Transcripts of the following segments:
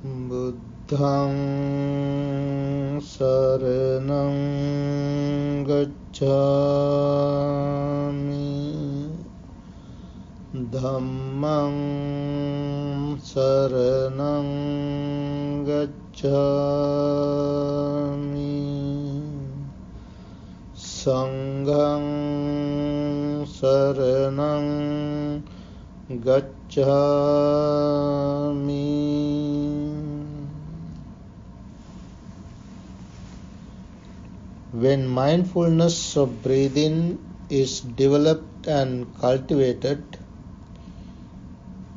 Buddhaṃ saraṇaṃ gacchāmi, Dhammaṃ saraṇaṃ gacchāmi, Saṅgham saraṇaṃ gacchāmi. When mindfulness of breathing is developed and cultivated,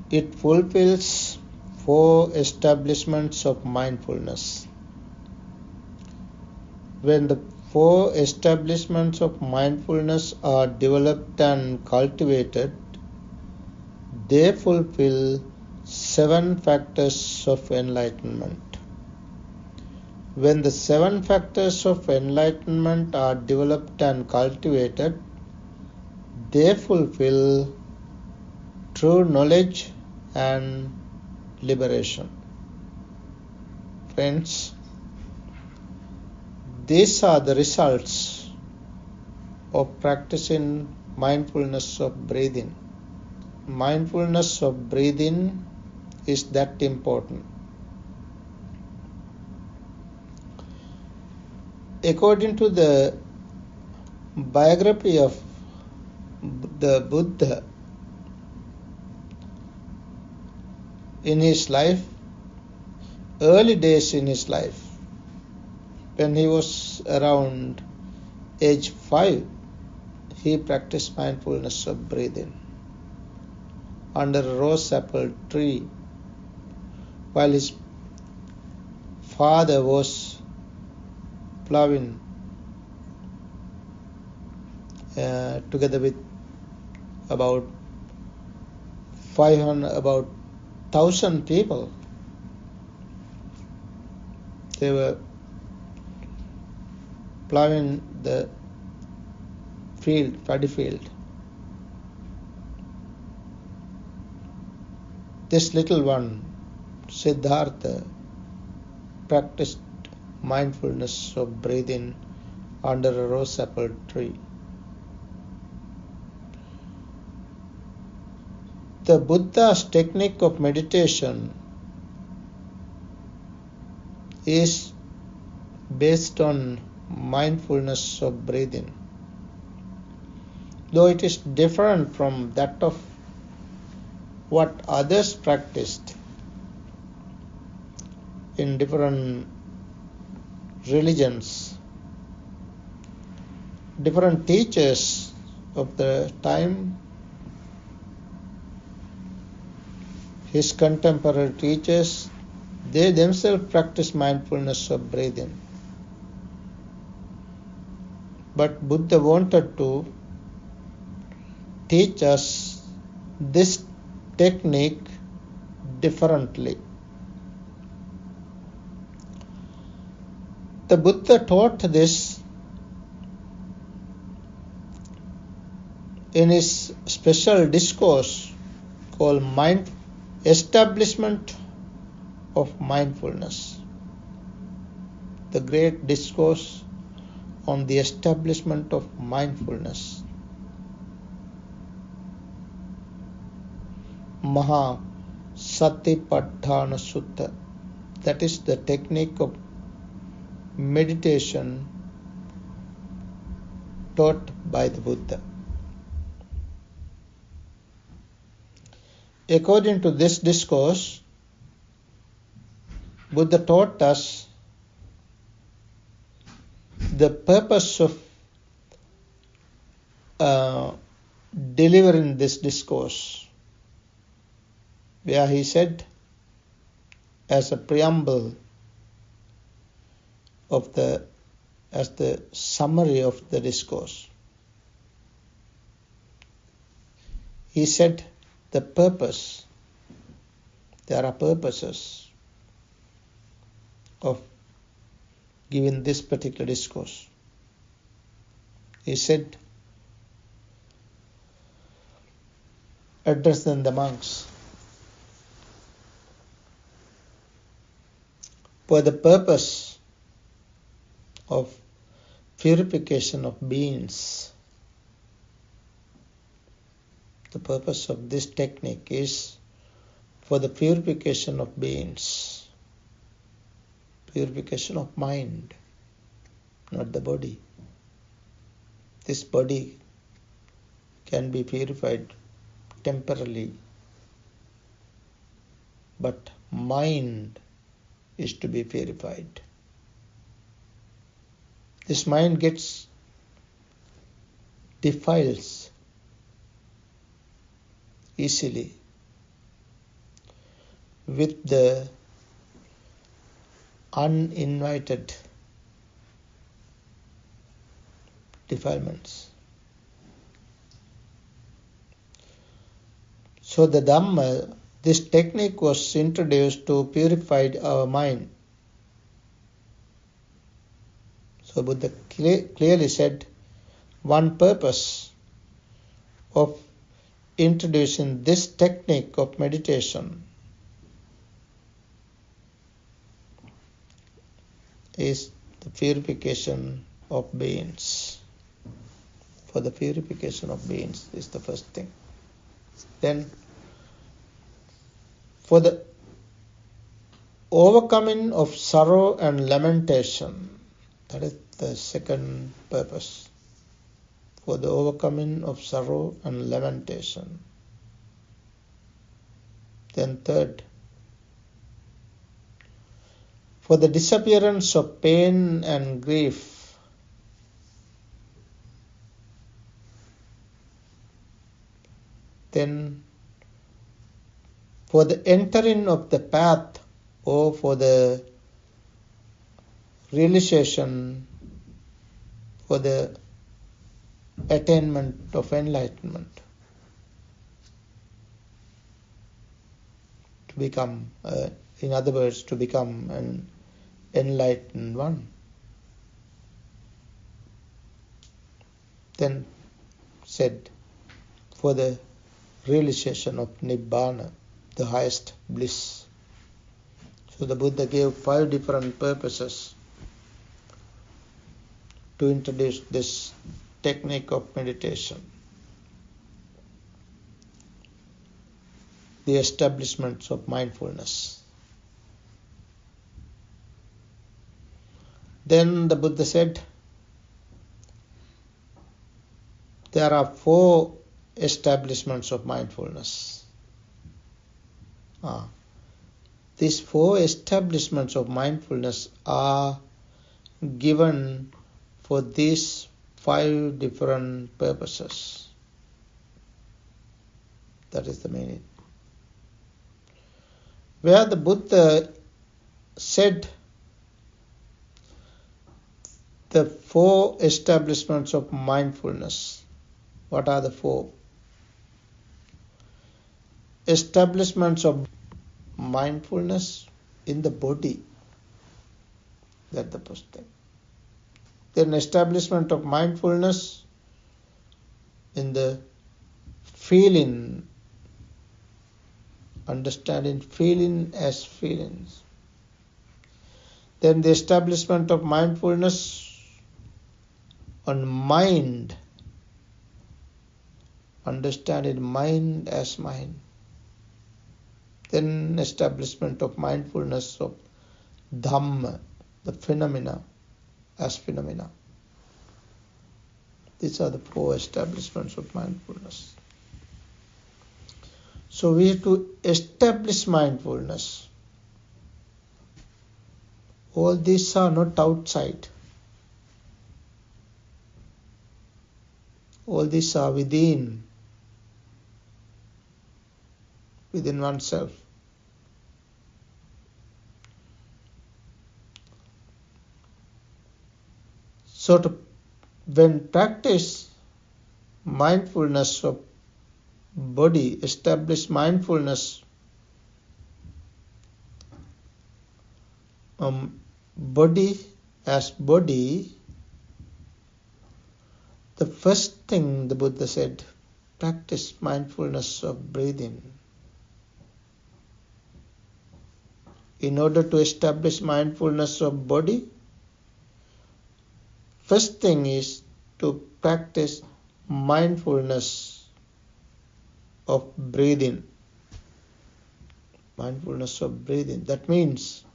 it fulfills 4 establishments of mindfulness. When the 4 establishments of mindfulness are developed and cultivated, they fulfill 7 factors of enlightenment. When the 7 factors of enlightenment are developed and cultivated, they fulfill true knowledge and liberation. Friends, these are the results of practicing mindfulness of breathing. Mindfulness of breathing is that important. According to the biography of the Buddha, in his life, early days in his life, when he was around age 5, he practiced mindfulness of breathing under a rose apple tree while his father was plowing together with about 1,000 people. They were plowing the field, paddy field. This little one, Siddhartha, practiced mindfulness of breathing under a rose apple tree. The Buddha's technique of meditation is based on mindfulness of breathing. Though it is different from that of what others practiced in different religions, different teachers of the time, his contemporary teachers, they themselves practice mindfulness of breathing. But Buddha wanted to teach us this technique differently. The Buddha taught this in his special discourse called Establishment of Mindfulness. The great discourse on the establishment of mindfulness. Maha Satipatthana Sutta. That is the technique of meditation taught by the Buddha. According to this discourse, Buddha taught us the purpose of delivering this discourse, where he said, as a preamble of as the summary of the discourse, he said the purpose, there are purposes of giving this particular discourse. He said, addressing the monks, for the purpose of purification of beings. The purpose of this technique is for the purification of beings, purification of mind, not the body. This body can be purified temporarily, but mind is to be purified. This mind gets defiles easily with the uninvited defilements. So the Dhamma, this technique was introduced to purify our mind. So Buddha clearly said one purpose of introducing this technique of meditation is the purification of beings. For the purification of beings is the first thing. Then for the overcoming of sorrow and lamentation, that is the second purpose. For the overcoming of sorrow and lamentation. Then third, for the disappearance of pain and grief. Then for the entering of the path, or for the realization, for the attainment of enlightenment, to become, in other words, to become an enlightened one. Then said, for the realization of Nibbana, the highest bliss. So the Buddha gave 5 different purposes to introduce this technique of meditation. The establishments of mindfulness. Then the Buddha said, there are 4 establishments of mindfulness. These 4 establishments of mindfulness are given for these 5 different purposes. That is the meaning. Where the Buddha said the 4 establishments of mindfulness. What are the 4? Establishments of mindfulness in the body. That's the first thing. Then establishment of mindfulness in the feeling, understanding feeling as feelings. Then the establishment of mindfulness on mind, understanding mind as mind. Then establishment of mindfulness of Dhamma, the phenomena as phenomena. These are the 4 establishments of mindfulness. So we have to establish mindfulness. All these are not outside. All these are within oneself. So when practice mindfulness of body, establish mindfulness body as body, the first thing the Buddha said, practice mindfulness of breathing. in order to establish mindfulness of body, first thing is to practice mindfulness of breathing. Mindfulness of breathing. That means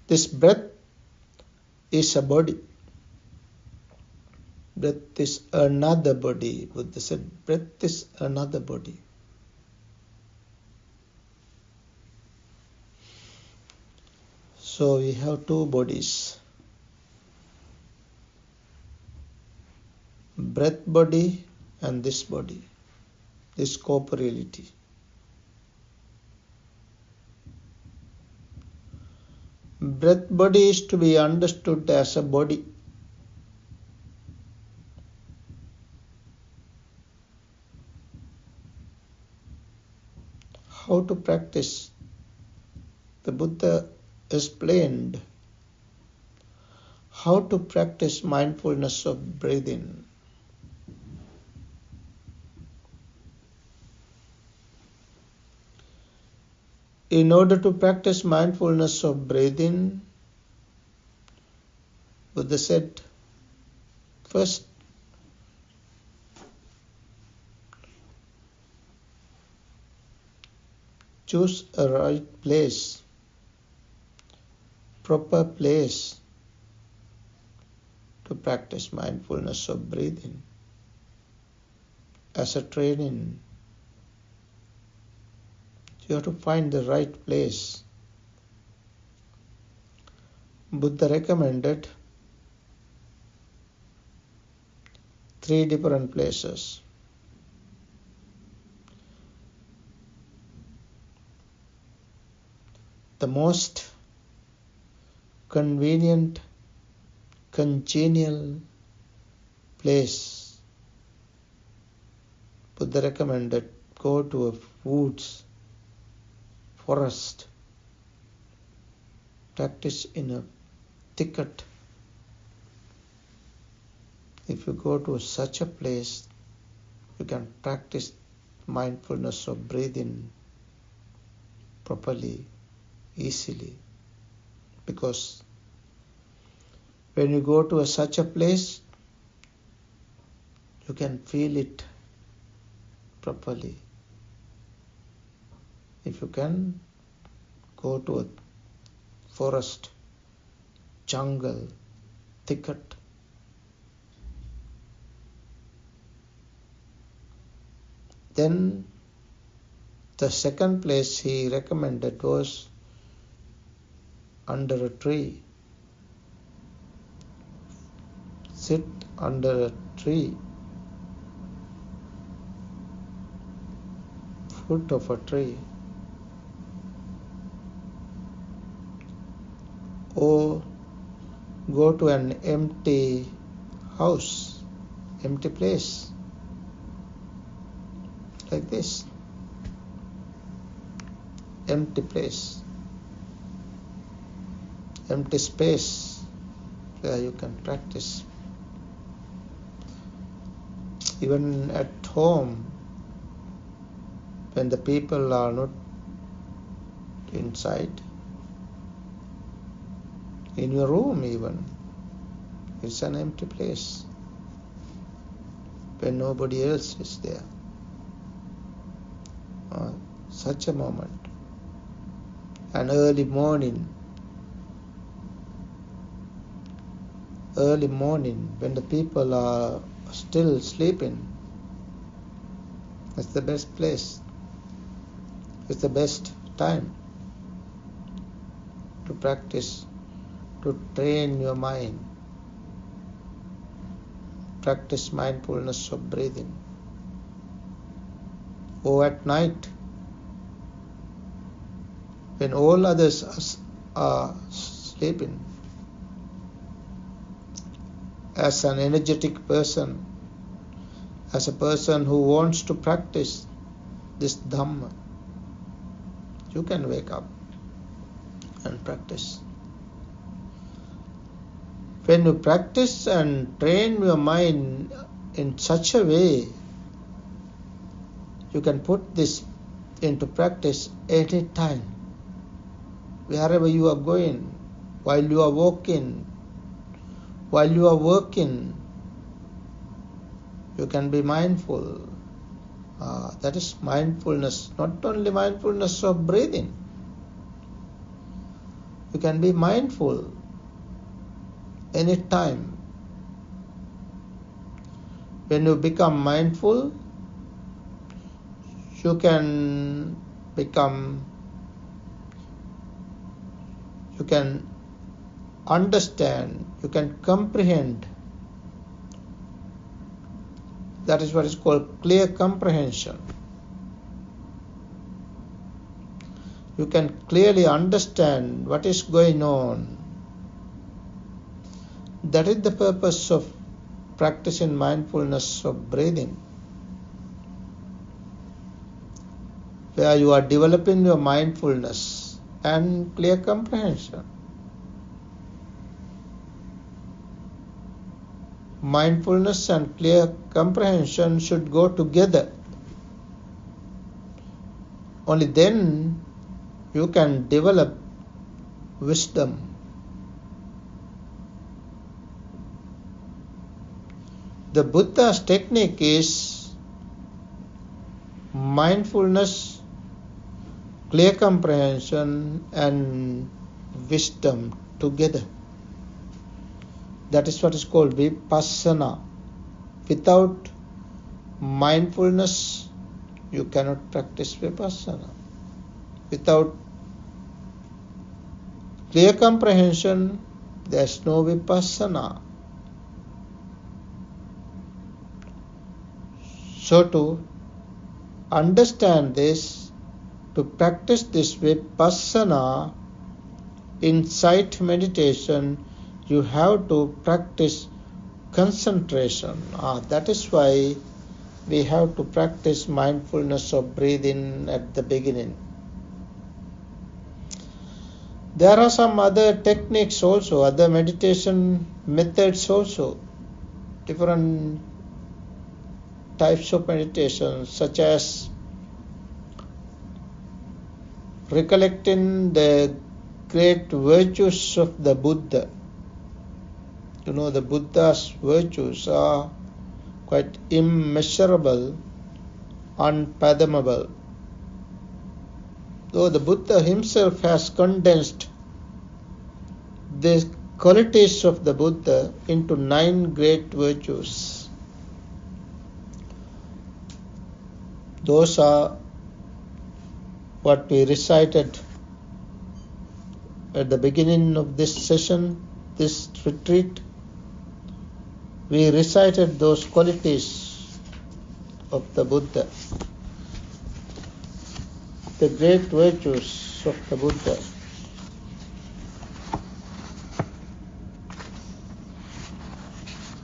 this breath is a body. Breath is another body. Buddha said, breath is another body. So we have two bodies. Breath body and this body. This corporeality. Breath body is to be understood as a body. How to practice? The Buddha explained how to practice mindfulness of breathing. In order to practice mindfulness of breathing, Buddha said, first, choose a right place, proper place to practice mindfulness of breathing as a training. You have to find the right place. Buddha recommended 3 different places. The most convenient, congenial place, Buddha recommended go to a woods, forest, practice in a thicket. If you go to such a place, you can practice mindfulness of breathing properly, easily. Because when you go to such a place, you can feel it properly. If you can go to a forest, jungle, thicket, then the second place he recommended was under a tree. Sit under a tree, foot of a tree, or go to an empty house, empty place, like this, empty place, empty space where you can practice. Even at home, when the people are not inside, in your room even, it's an empty place when nobody else is there. Such a moment. An early morning when the people are still sleeping, it's the best place. It's the best time to practice, to train your mind. Practice mindfulness of breathing. Or at night, when all others are sleeping, as an energetic person, as a person who wants to practice this Dhamma, you can wake up and practice. When you practice and train your mind in such a way, you can put this into practice any time. wherever you are going, while you are walking, while you are working, you can be mindful. That is mindfulness, not only mindfulness of breathing. You can be mindful anytime. When you become mindful, you can understand, you can comprehend. That is what is called clear comprehension. You can clearly understand what is going on. That is the purpose of practicing mindfulness of breathing, where you are developing your mindfulness and clear comprehension. Mindfulness and clear comprehension should go together. Only then you can develop wisdom. The Buddha's technique is mindfulness, clear comprehension, and wisdom together. That is what is called vipassana. Without mindfulness, you cannot practice vipassana. Without clear comprehension, there is no vipassana. So to understand this, to practice this vipassana in sight meditation, you have to practice concentration. That is why we have to practice mindfulness of breathing at the beginning. There are some other techniques also, other meditation methods also, different types of meditation, such as recollecting the great virtues of the Buddha. You know, the Buddha's virtues are quite immeasurable, unfathomable. Though the Buddha himself has condensed the qualities of the Buddha into 9 great virtues. Those are what we recited at the beginning of this session, this retreat. We recited those qualities of the Buddha, the great virtues of the Buddha.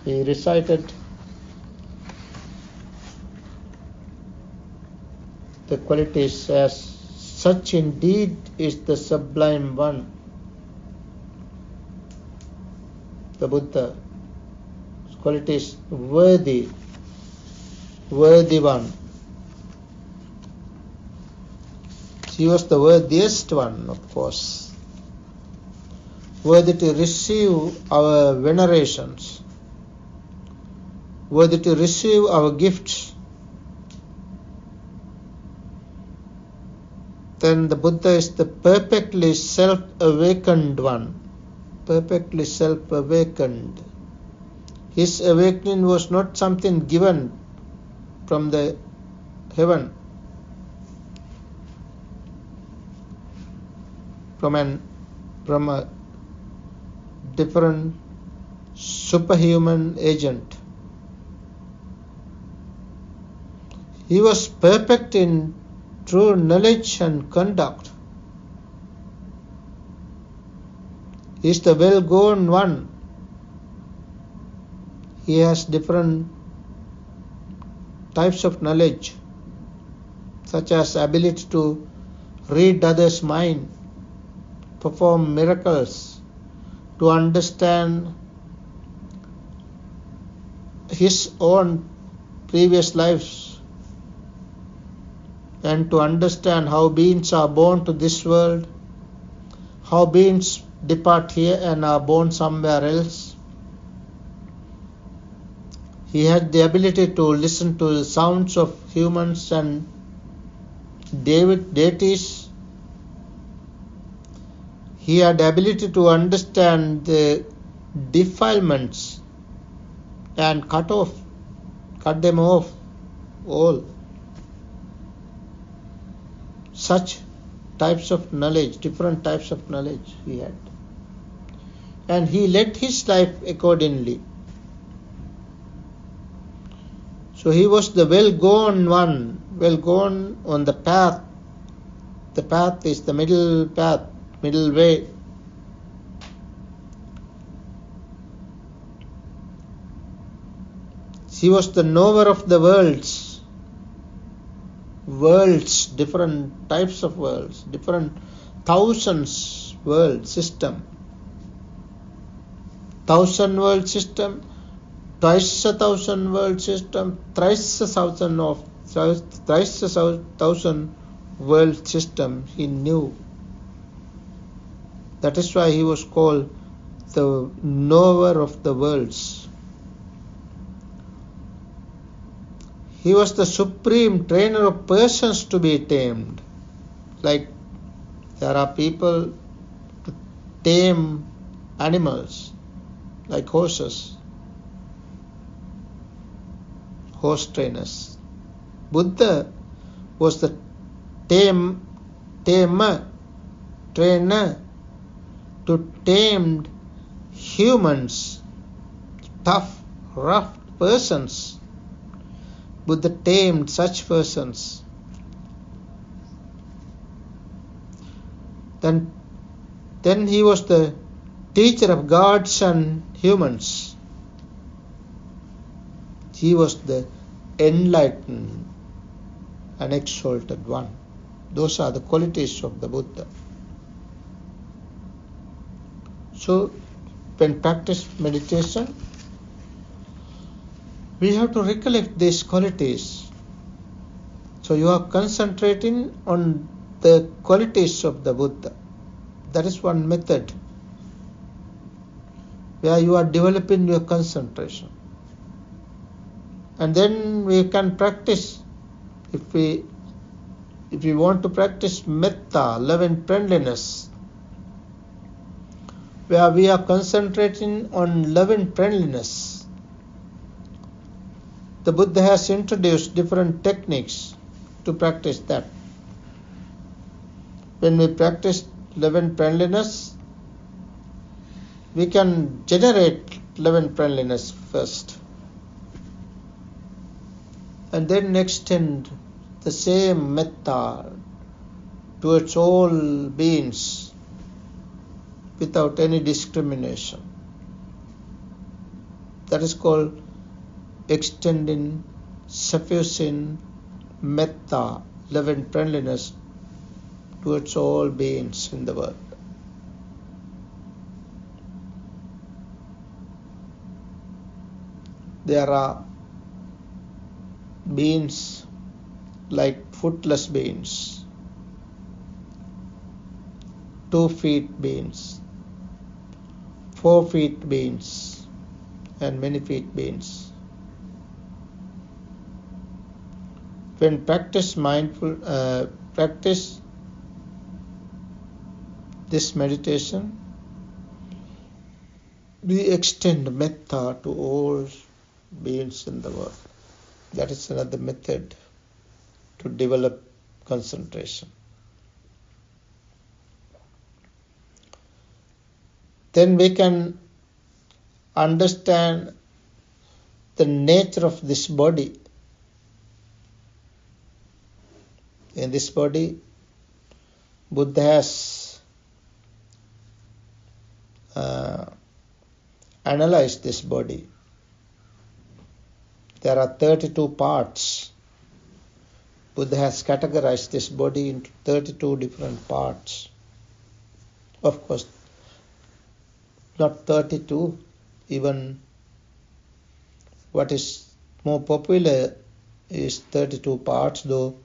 We recited the qualities as such indeed is the sublime one, the Buddha. Qualities worthy one. He was the worthiest one, of course, worthy to receive our venerations, worthy to receive our gifts. Then the Buddha is the perfectly self-awakened one, perfectly self-awakened. His awakening was not something given from the heaven, from a different superhuman agent. He was perfect in true knowledge and conduct. He is the well-gone one. He has different types of knowledge, such as ability to read others' mind, perform miracles, to understand his own previous lives, and to understand how beings are born to this world, how beings depart here and are born somewhere else. He had the ability to listen to the sounds of humans and deities. He had the ability to understand the defilements and cut them off all. Such types of knowledge, different types of knowledge he had. And he led his life accordingly. So he was the well-gone one, well-gone on the path. The path is the middle path, middle way. He was the knower of the worlds, different types of worlds, different thousands world system. 1,000 world system, twice 1,000 world system, thrice 1,000 world system he knew. That is why he was called the knower of the worlds. He was the supreme trainer of persons to be tamed. Like there are people to tame animals, like horses, horse trainers. Buddha was the tamer, trainer to tame humans, tough, rough persons. Buddha tamed such persons. Then he was the teacher of gods and humans. He was the enlightened and exalted one. Those are the qualities of the Buddha. So, when practice meditation, we have to recollect these qualities. So you are concentrating on the qualities of the Buddha. That is one method where you are developing your concentration. And then we can practice, if we want to practice metta, love and friendliness, where we are concentrating on love and friendliness. The Buddha has introduced different techniques to practice that. When we practice love and friendliness, we can generate love and friendliness first, and then extend the same metta towards all beings without any discrimination. That is called extending, suffusing metta, love and friendliness towards all beings in the world. There are beings like footless beings, 2 feet beings, 4 feet beings, and many feet beings. When practice this meditation, we extend metta to all beings in the world. That is another method to develop concentration. Then we can understand the nature of this body. In this body, Buddha has analyzed this body. There are 32 parts. Buddha has categorized this body into 32 different parts. Of course, not 32, even what is more popular is 32 parts, though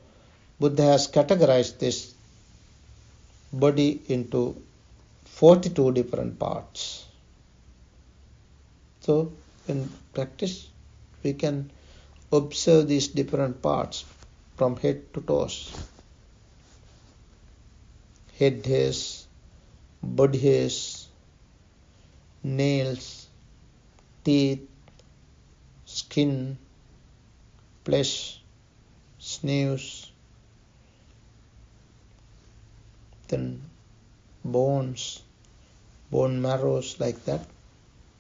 Buddha has categorized this body into 42 different parts. So in practice, we can observe these different parts from head to toes. Head hairs, body hairs, nails, teeth, skin, flesh, sinews, then bones, bone marrows, like that,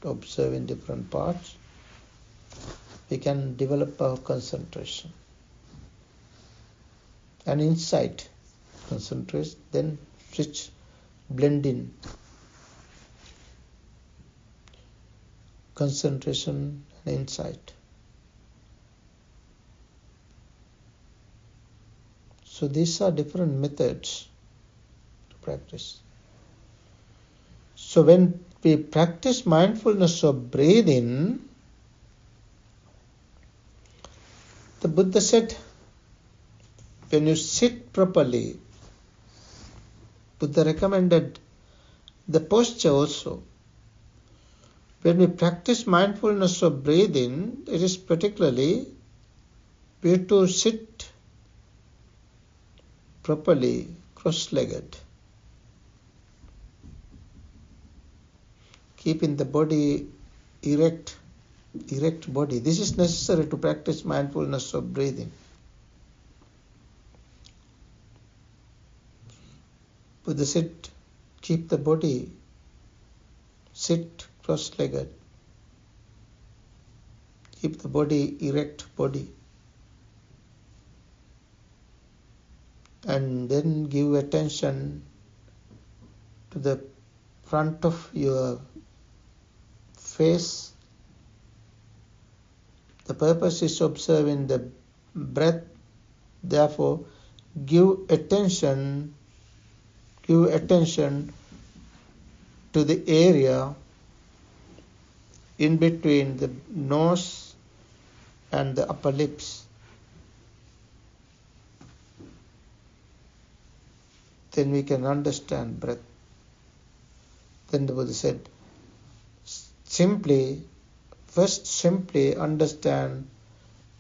observe in different parts. We can develop our concentration and insight. Concentrate, then switch, blend in. Concentration and insight. So these are different methods to practice. So when we practice mindfulness of breathing, the Buddha said, when you sit properly, Buddha recommended the posture also. When we practice mindfulness of breathing, it is particularly we have to sit properly, cross-legged, keeping the body erect body. This is necessary to practice mindfulness of breathing. Buddha said, keep the body, sit cross-legged, keep the body erect body, and then give attention to the front of your face. The purpose is observing the breath. Therefore, give attention to the area in between the nose and the upper lips. Then we can understand breath. Then the Buddha said, first simply understand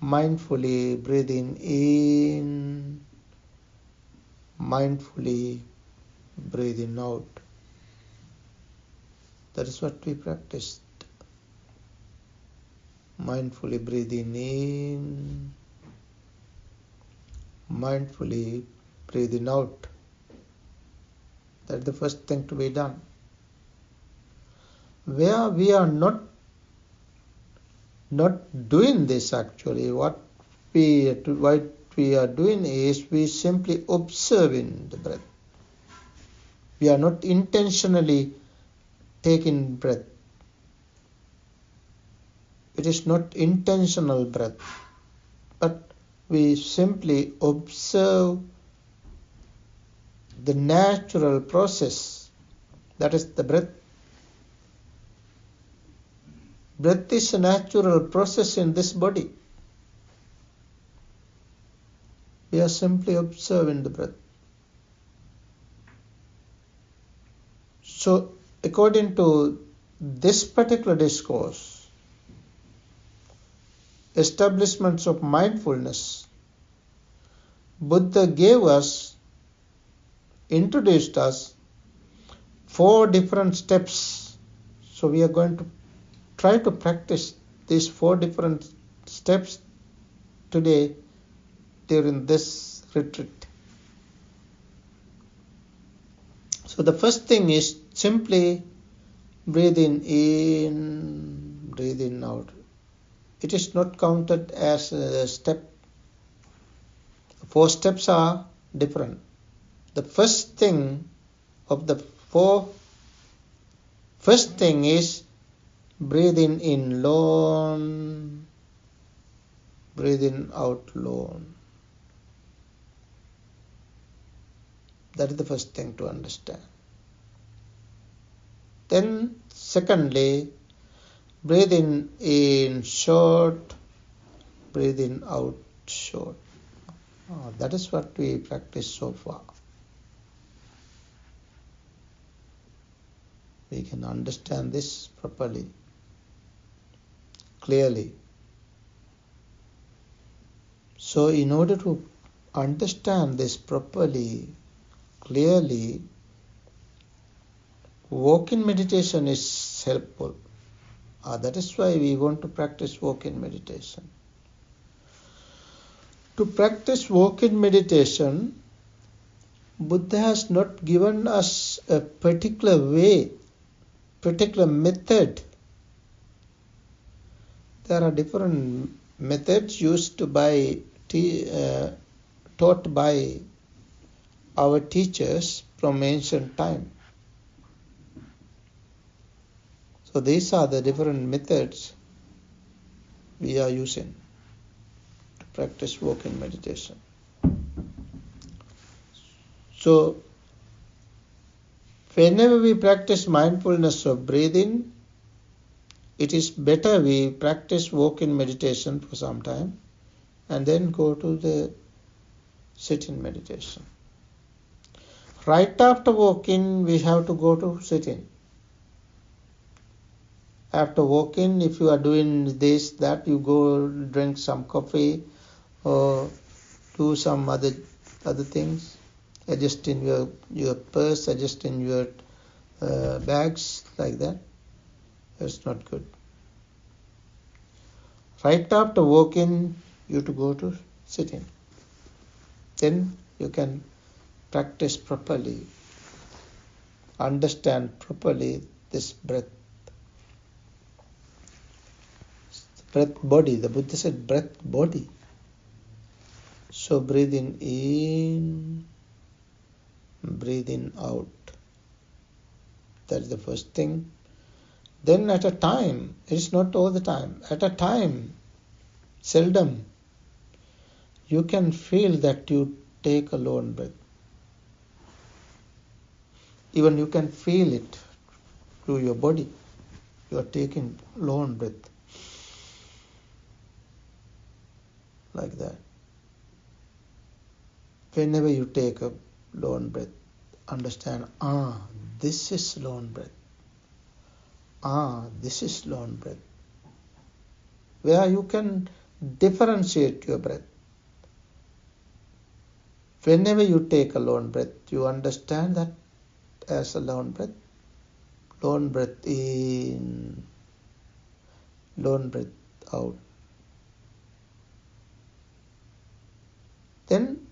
mindfully breathing in, mindfully breathing out. That is what we practiced. Mindfully breathing in, mindfully breathing out. That is the first thing to be done. Where we are not doing this actually, what we are doing is we simply observing the breath. We are not intentionally taking breath. It is not intentional breath, but we simply observe the natural process, that is the breath. Breath is a natural process in this body. We are simply observing the breath. So, according to this particular discourse, establishments of mindfulness, Buddha introduced us 4 different steps. So we are going to try to practice these 4 different steps today during this retreat. So the first thing is simply breathing in, breathing out. It is not counted as a step. 4 steps are different. The first thing is breathing in long, breathing out long. That is the first thing to understand. Then, secondly, breathing in short, breathing out short. That is what we practice so far. we can understand this properly, clearly. So in order to understand this properly, clearly, walk-in meditation is helpful. That is why we want to practice walk-in meditation. To practice walk-in meditation, Buddha has not given us a particular way, particular method. There are different methods used by taught by our teachers from ancient time. So these are the different methods we are using to practice walk-in meditation. So whenever we practice mindfulness of breathing, it is better we practice walk-in meditation for some time and then go to the sit-in meditation. Right after walk-in, we have to go to sit-in. After walk-in, if you are doing this, that, you go drink some coffee or do some other things, adjusting your purse, adjusting your bags, like that. That's not good. Right after walk-in, you have to go to sit-in. Then you can practice properly, understand properly this breath. Breath body. The Buddha said breath body. So breathing in, breathing out. That is the first thing. Then at a time, it is not all the time, at a time, seldom, you can feel that you take a long breath. Even you can feel it through your body. You are taking long breath. Like that. Whenever you take a long breath, understand, this is long breath. This is long breath. Where you can differentiate your breath. Whenever you take a long breath, you understand that as a long breath. Long breath in, long breath out. Then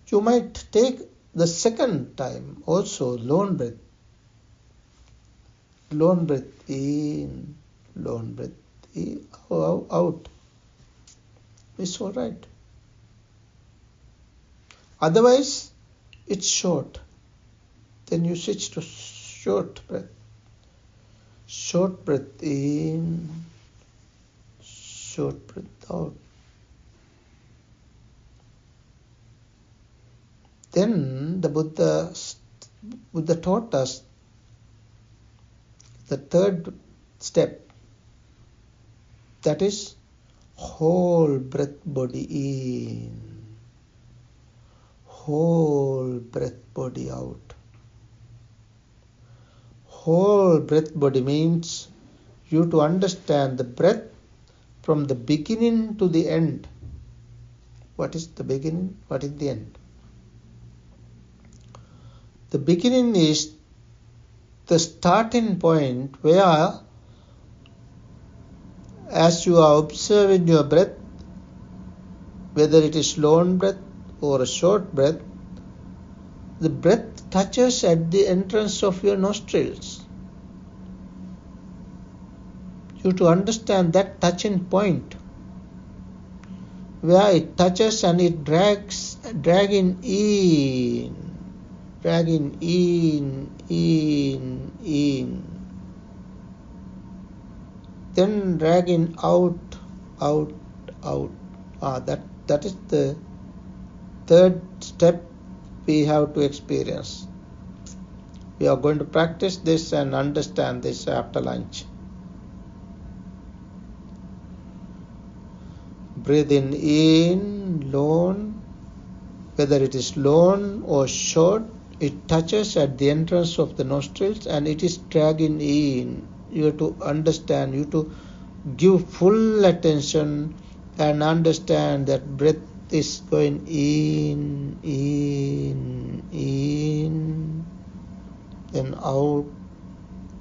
you might take the second time also long breath. Long breath in, long breath in, out. It's all right. Otherwise, it's short. Then you switch to short breath. Short breath in, short breath out. Then the Buddha taught us the third step, that is whole breath body in, whole breath body out. Whole breath body means you to understand the breath from the beginning to the end. What is the beginning? What is the end? The beginning is the starting point where, as you are observing your breath, whether it is long breath or a short breath, the breath touches at the entrance of your nostrils. You to understand that touching point, where it touches and it dragging in, then dragging out. That is the third step we have to experience. We are going to practice this and understand this after lunch. Breathing in, long, whether it is long or short, it touches at the entrance of the nostrils and it is dragging in. You have to understand, you have to give full attention and understand that breath is going in, then out,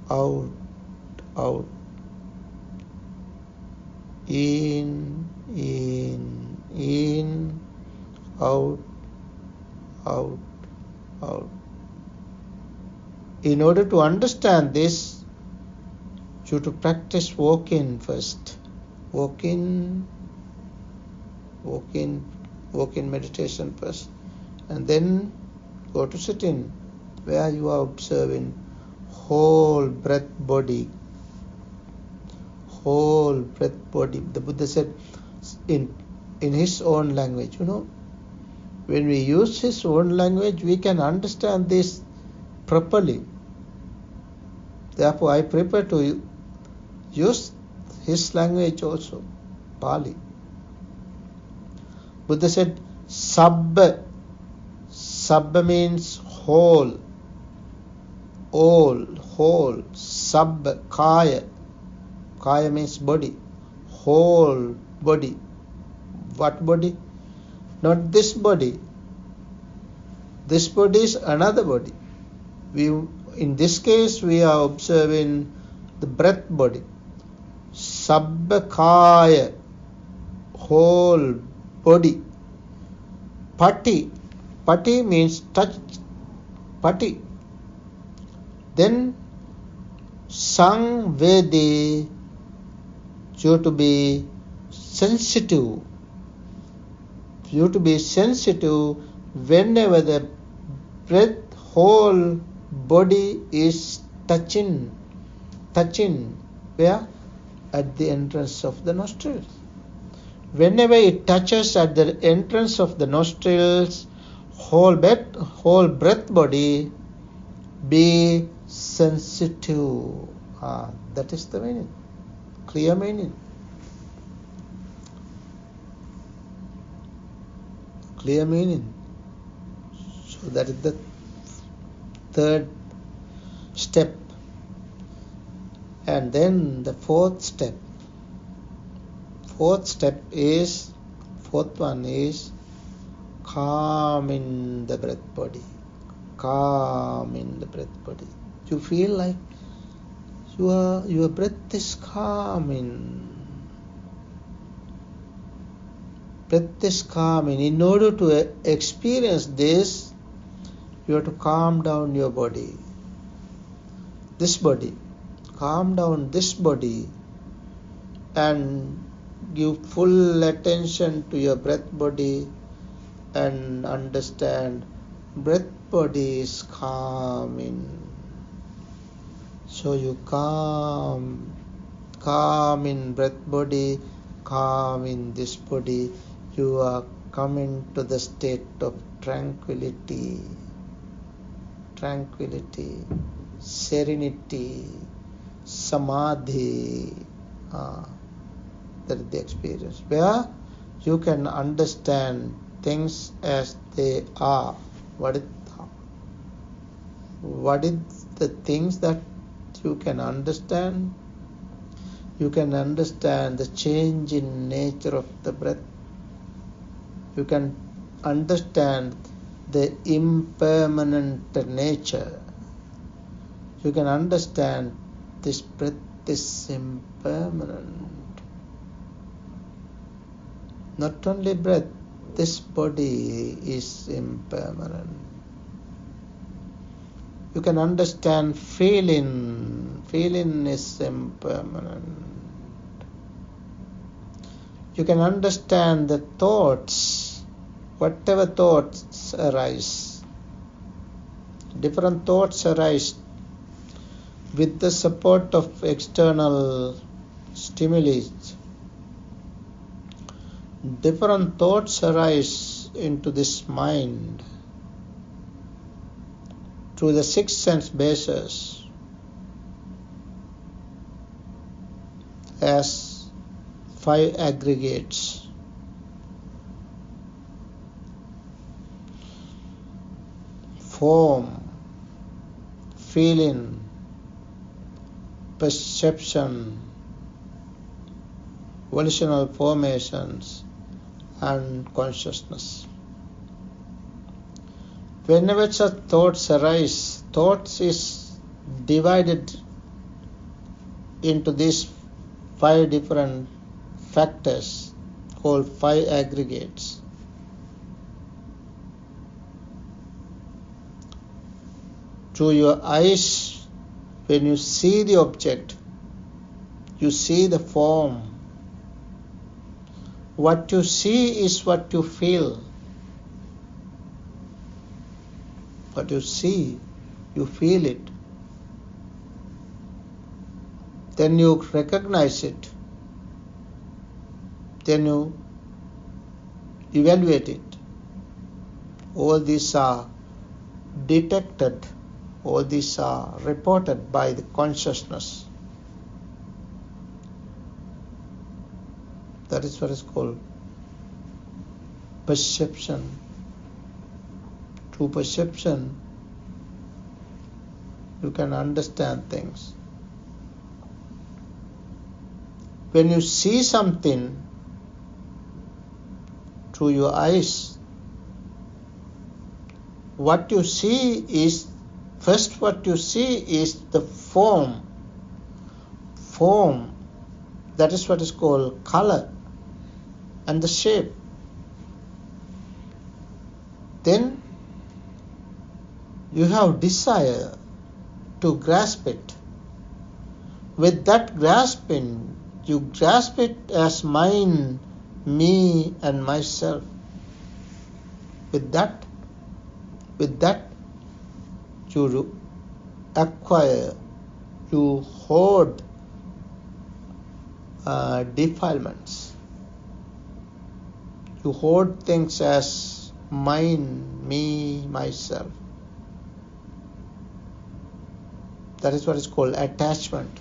out, out, in, out, out, out. In order to understand this, you have to practice walk-in first. Walk-in meditation first. And then go to sit-in, where you are observing whole breath body. Whole breath body. The Buddha said in his own language, when we use his own language, we can understand this properly. Therefore, I prefer to use his language also, Pali. Buddha said, Sabba. Sabba means whole. All, whole. Sabba, Kaya. Kaya means body. Whole body. What body? Not this body. This body is another body. In this case, we are observing the breath body. Sabba Kaya, whole body. Pati. Pati means touch. Pati. Then Sangvedi, you have to be sensitive. You have to be sensitive whenever the breath, whole body is touching. Where? At the entrance of the nostrils. Whenever it touches at the entrance of the nostrils, whole breath body, be sensitive. That is the meaning. Clear meaning. Clear meaning. So that is the third step. And then the fourth step. Fourth one is calm in the breath body. Calm in the breath body. You feel like your breath is calming. Breath is calming. In order to experience this, you have to calm down your body. This body. Calm down this body and give full attention to your breath body and understand breath body is calming. So you calm in breath body, calm in this body. You are coming to the state of tranquility, serenity, samadhi. That is the experience where you can understand things as they are. What is the things that you can understand? You can understand the change in nature of the breath. You can understand the impermanent nature. You can understand this breath is impermanent. Not only breath, this body is impermanent. You can understand feeling. Feeling is impermanent. You can understand the thoughts, whatever thoughts arise. Different thoughts arise with the support of external stimuli. Different thoughts arise into this mind through the 6 sense bases as 5 aggregates. form, feeling, perception, volitional formations, and consciousness. Whenever such thoughts arise, thoughts is divided into these 5 different factors called 5 aggregates. Through your eyes, when you see the object, you see the form. What you see is what you feel. What you see, you feel it. Then you recognize it. Then you evaluate it. All these are detected. All these are reported by the consciousness. That is what is called perception. Through perception, you can understand things. When you see something through your eyes, what you see is, first what you see is the form. Form, that is what is called color and the shape. Then you have desire to grasp it. With that grasping, you grasp it as mine, me and myself. With that you acquire, you hoard defilements. You hoard things as mine, me, myself. That is what is called attachment.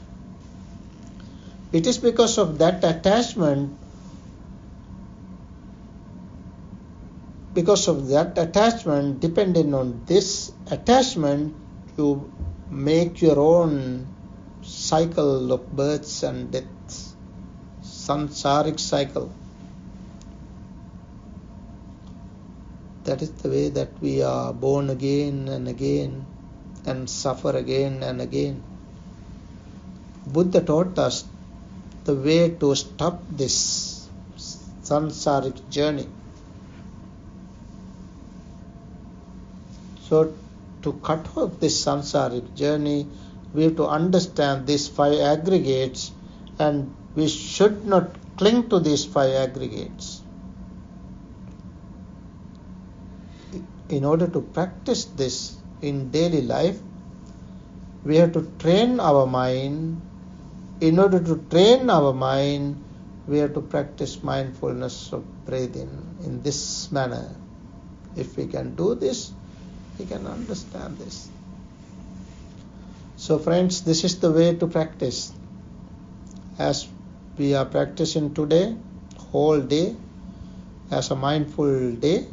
It is because of that attachment, depending on this attachment, you make your own cycle of births and deaths, samsaric cycle. That is the way that we are born again and again and suffer again and again. Buddha taught us the way to stop this samsaric journey. So to cut off this samsaric journey, we have to understand these 5 aggregates, and we should not cling to these 5 aggregates. In order to practice this in daily life, we have to train our mind. In order to train our mind, we have to practice mindfulness of breathing in this manner. If we can do this, we can understand this. So friends, this is the way to practice. As we are practicing today, whole day, as a mindful day,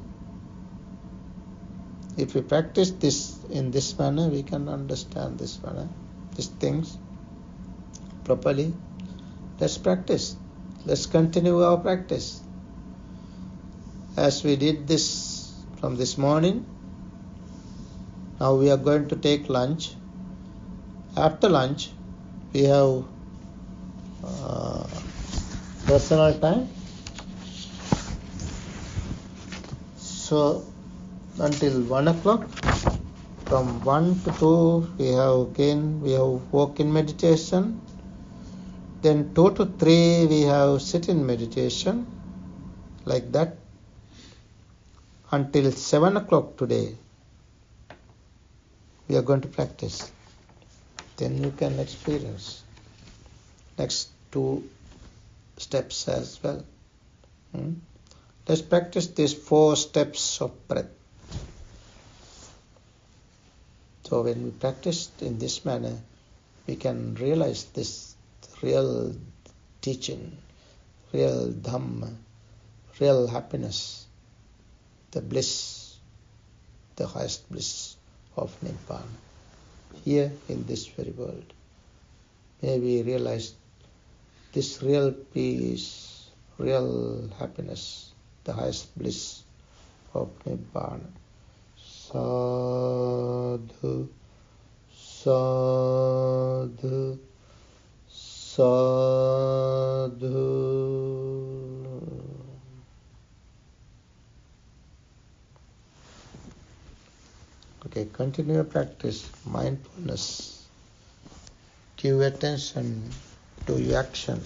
if we practice this in this manner, we can understand this manner, these things properly. Let's practice. Let's continue our practice. As we did this from this morning, now we are going to take lunch. After lunch, we have personal time. So until 1 o'clock, from 1 to 2 we have walk-in meditation. Then 2 to 3 we have sit-in meditation, like that, until 7 o'clock today we are going to practice. Then you can experience next 2 steps as well. Let's practice these 4 steps of breath. So when we practice in this manner, we can realize this real teaching, real Dhamma, real happiness, the bliss, the highest bliss of Nibbana, here in this very world. May we realize this real peace, real happiness, the highest bliss of Nibbana. Sadhu, sadhu, sadhu. Okay, continue your practice, mindfulness. Give attention to your action.